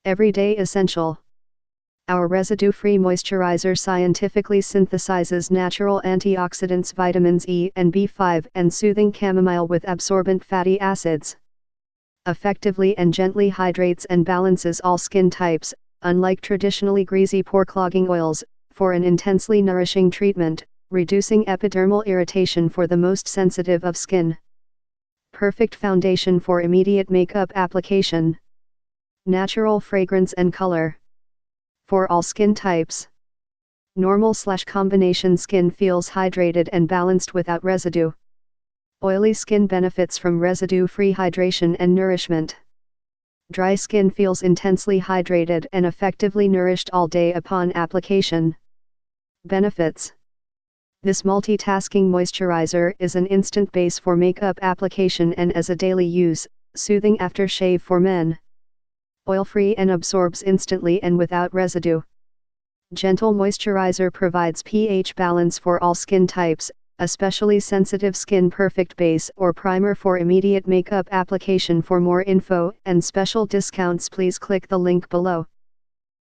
Everyday essential. Our residue-free moisturizer scientifically synthesizes natural antioxidants vitamins E and B5 and soothing chamomile with absorbent fatty acids. Effectively and gently hydrates and balances all skin types, unlike traditionally greasy pore-clogging oils, for an intensely nourishing treatment, reducing epidermal irritation for the most sensitive of skin. Perfect foundation for immediate makeup application. Natural fragrance and color. For all skin types. Normal/combination skin feels hydrated and balanced without residue. Oily skin benefits from residue-free hydration and nourishment. Dry skin feels intensely hydrated and effectively nourished all day upon application. Benefits. This multitasking moisturizer is an instant base for makeup application and as a daily use, soothing aftershave for men. Oil-free and absorbs instantly and without residue. Gentle moisturizer provides pH balance for all skin types, especially sensitive skin. Perfect base or primer for immediate makeup application. For more info and special discounts, please click the link below.